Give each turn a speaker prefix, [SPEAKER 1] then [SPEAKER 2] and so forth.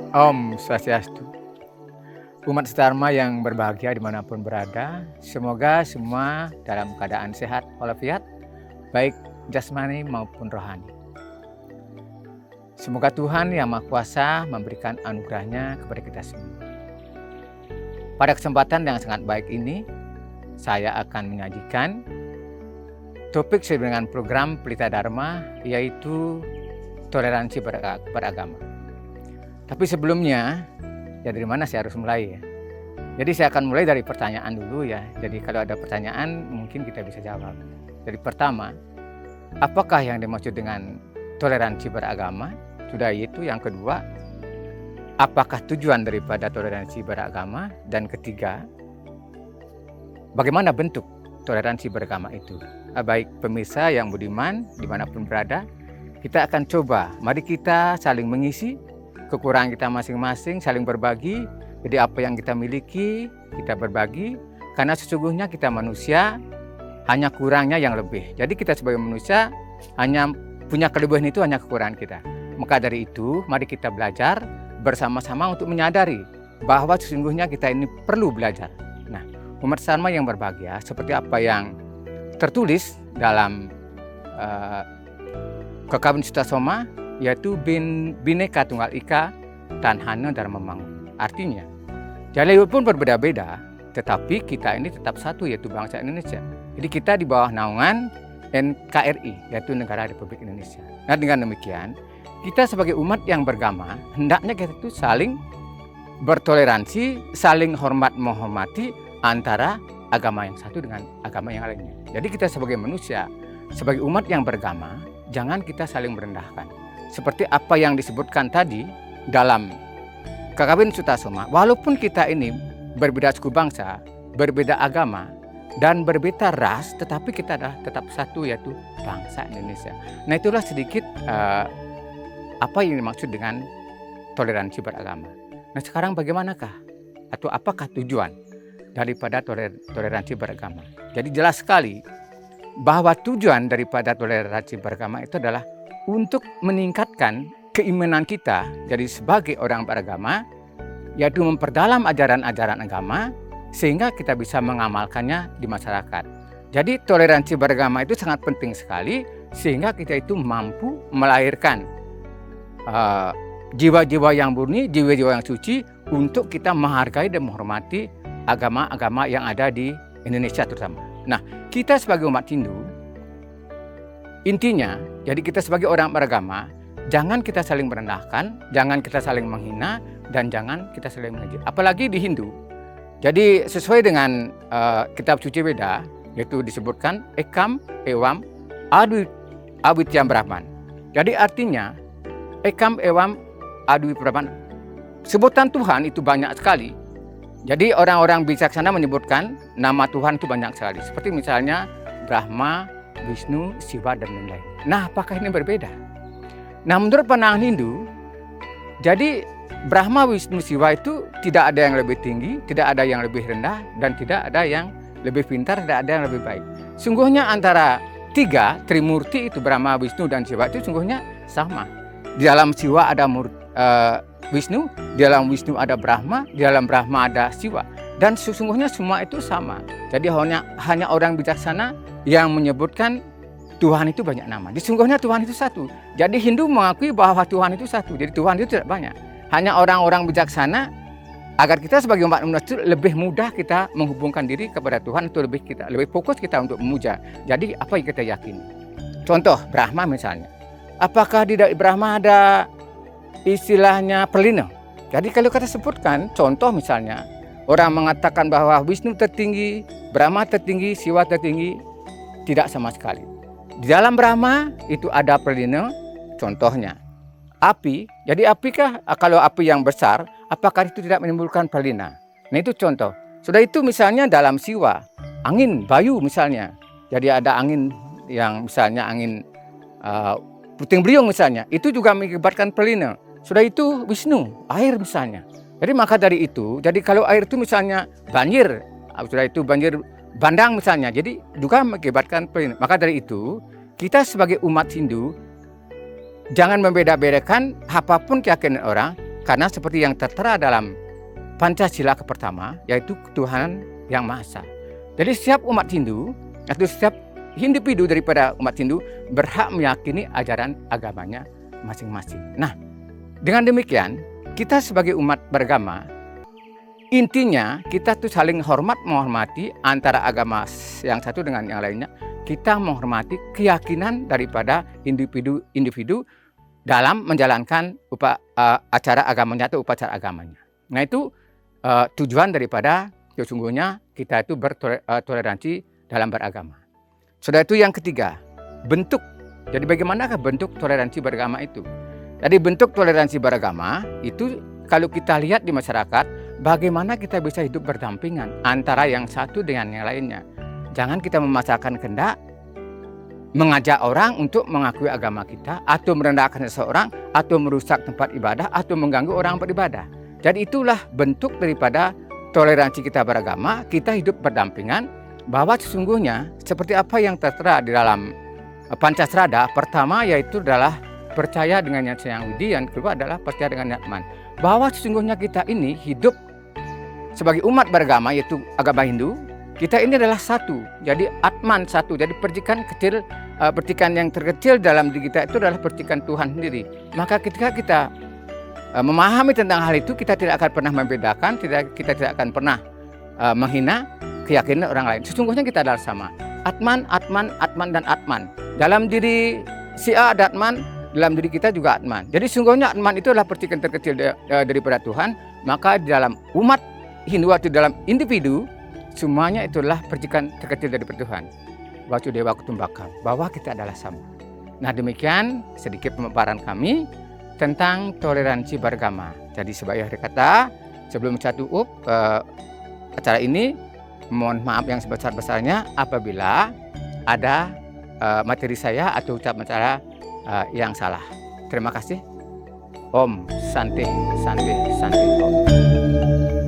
[SPEAKER 1] Om Swastiastu. Umat Dharma yang berbahagia dimanapun berada, semoga semua dalam keadaan sehat walafiat, baik jasmani maupun rohani. Semoga Tuhan Yang Maha Kuasa memberikan anugerahnya kepada kita semua. Pada kesempatan yang sangat baik ini, saya akan menyajikan topik sesuai dengan program Pelita Dharma, yaitu toleransi beragama. Tapi sebelumnya, ya dari mana saya harus mulai ya? Jadi saya akan mulai dari pertanyaan dulu ya. Jadi kalau ada pertanyaan mungkin kita bisa jawab. Jadi pertama, apakah yang dimaksud dengan toleransi beragama? Sudah itu. Yang kedua, apakah tujuan daripada toleransi beragama? Dan ketiga, bagaimana bentuk toleransi beragama itu? Baik pemirsa yang budiman dimanapun berada, kita akan coba, mari kita saling mengisi kekurangan kita masing-masing, saling berbagi. Jadi apa yang kita miliki, kita berbagi. Karena sesungguhnya kita manusia, hanya kurangnya yang lebih. Jadi kita sebagai manusia, hanya punya kelebihan itu hanya kekurangan kita. Maka dari itu, mari kita belajar bersama-sama untuk menyadari bahwa sesungguhnya kita ini perlu belajar. Nah, umat Dharma yang berbahagia, seperti apa yang tertulis dalam Kakawin Sutta Soma, yaitu Bhinneka Tunggal Ika Tanhana Dharma Mangun. Artinya, jalan pun berbeda-beda, tetapi kita ini tetap satu, yaitu bangsa Indonesia. Jadi kita di bawah naungan NKRI, yaitu Negara Republik Indonesia. Nah, dengan demikian, kita sebagai umat yang beragama, hendaknya kita itu saling bertoleransi, saling menghormati antara agama yang satu dengan agama yang lainnya. Jadi kita sebagai manusia, sebagai umat yang beragama, jangan kita saling merendahkan. Seperti apa yang disebutkan tadi dalam Kakawin Sutta Soma, walaupun kita ini berbeda suku bangsa, berbeda agama, dan berbeda ras, tetapi kita adalah tetap satu, yaitu bangsa Indonesia. Nah, itulah sedikit apa yang dimaksud dengan toleransi beragama. Nah, sekarang bagaimanakah atau apakah tujuan daripada toleransi beragama? Jadi jelas sekali bahwa tujuan daripada toleransi beragama itu adalah untuk meningkatkan keimanan kita jadi sebagai orang beragama, yaitu memperdalam ajaran-ajaran agama sehingga kita bisa mengamalkannya di masyarakat. Jadi toleransi beragama itu sangat penting sekali sehingga kita itu mampu melahirkan jiwa-jiwa yang murni, jiwa-jiwa yang suci untuk kita menghargai dan menghormati agama-agama yang ada di Indonesia terutama. Nah, kita sebagai umat Hindu, intinya, jadi kita sebagai orang beragama, jangan kita saling merendahkan, jangan kita saling menghina, dan jangan kita saling mengeji. Apalagi di Hindu. Jadi sesuai dengan kitab suci Weda, yaitu disebutkan Ekam Ewam Adwityam Brahman. Jadi artinya Ekam Ewam Adwityam Brahman. Sebutan Tuhan itu banyak sekali. Jadi orang-orang bijaksana menyebutkan nama Tuhan itu banyak sekali. Seperti misalnya Brahma, Wisnu, Siwa, dan lain-lain. Nah, apakah ini berbeda? Nah, menurut pandangan Hindu, jadi Brahma, Wisnu, Siwa itu tidak ada yang lebih tinggi, tidak ada yang lebih rendah, dan tidak ada yang lebih pintar, tidak ada yang lebih baik. Sungguhnya antara tiga Trimurti itu Brahma, Wisnu, dan Siwa itu sungguhnya sama. Di dalam Siwa ada Wisnu, di dalam Wisnu ada Brahma, di dalam Brahma ada Siwa. Dan sesungguhnya semua itu sama. Jadi hanya orang bijaksana yang menyebutkan Tuhan itu banyak nama. Sesungguhnya Tuhan itu satu. Jadi Hindu mengakui bahwa Tuhan itu satu. Jadi Tuhan itu tidak banyak. Hanya orang-orang bijaksana agar kita sebagai umat manusia lebih mudah kita menghubungkan diri kepada Tuhan, itu lebih fokus kita untuk memuja. Jadi apa yang kita yakini? Contoh Brahma misalnya. Apakah di Brahma ada istilahnya perlina? Jadi kalau kita sebutkan contoh misalnya orang mengatakan bahwa Wisnu tertinggi, Brahma tertinggi, Siwa tertinggi, tidak sama sekali. Di dalam Brahma itu ada perlina, contohnya api. Jadi apikah kalau api yang besar, apakah itu tidak menimbulkan perlina? Nah, itu contoh. Sudah itu misalnya dalam Siwa, angin, bayu misalnya. Jadi ada angin yang misalnya angin puting beliung misalnya, itu juga mengakibatkan perlina. Sudah itu Wisnu, air misalnya. Jadi maka dari itu, jadi kalau air itu misalnya banjir, sudah itu banjir bandang misalnya, jadi juga mengakibatkan perlina. Maka dari itu, kita sebagai umat Hindu, jangan membeda-bedakan apapun keyakinan orang, Karena seperti yang tertera dalam Pancasila pertama, yaitu ketuhanan yang Maha Esa. Jadi setiap umat Hindu atau setiap individu daripada umat Hindu berhak meyakini ajaran agamanya masing-masing. Nah, dengan demikian kita sebagai umat beragama, intinya kita tuh saling menghormati antara agama yang satu dengan yang lainnya. Kita menghormati keyakinan daripada individu dalam menjalankan acara agamanya atau upacara agamanya. Nah itu tujuan daripada sesungguhnya kita itu bertoleransi dalam beragama. Sudah itu yang ketiga, bentuk. Jadi bagaimanakah bentuk toleransi beragama itu? Jadi bentuk toleransi beragama itu kalau kita lihat di masyarakat, bagaimana kita bisa hidup berdampingan antara yang satu dengan yang lainnya. Jangan kita memaksakan kehendak, mengajak orang untuk mengakui agama kita, atau merendahkan seseorang, atau merusak tempat ibadah, atau mengganggu orang beribadah. Jadi itulah bentuk daripada toleransi kita beragama, kita hidup berdampingan, bahwa sesungguhnya seperti apa yang tertera di dalam Pancasila, pertama yaitu adalah percaya dengan Yang Widi, yang kedua adalah percaya dengan Atman. Bahwa sesungguhnya kita ini hidup sebagai umat beragama, yaitu agama Hindu, kita ini adalah satu, jadi Atman satu, jadi percikan kecil, percikan yang terkecil dalam diri kita itu adalah percikan Tuhan sendiri. Maka ketika kita memahami tentang hal itu, kita tidak akan pernah membedakan, kita tidak akan pernah menghina keyakinan orang lain. Sesungguhnya kita adalah sama. Atman, Atman, Atman, dan Atman. Dalam diri si A ada Atman, dalam diri kita juga Atman. Jadi sesungguhnya Atman itu adalah percikan terkecil daripada Tuhan. Maka di dalam umat Hindu atau dalam individu, semuanya itulah percikan terkecil daripada Tuhan. Vasudewa Kutumbaka, bahwa kita adalah sama. Nah demikian sedikit pemaparan kami tentang toleransi beragama. Jadi sebagai akhir kata, sebelum saya tutup acara ini, mohon maaf yang sebesar-besarnya apabila ada materi saya atau ucapan saya yang salah. Terima kasih. Om Santi Santi Santi Om.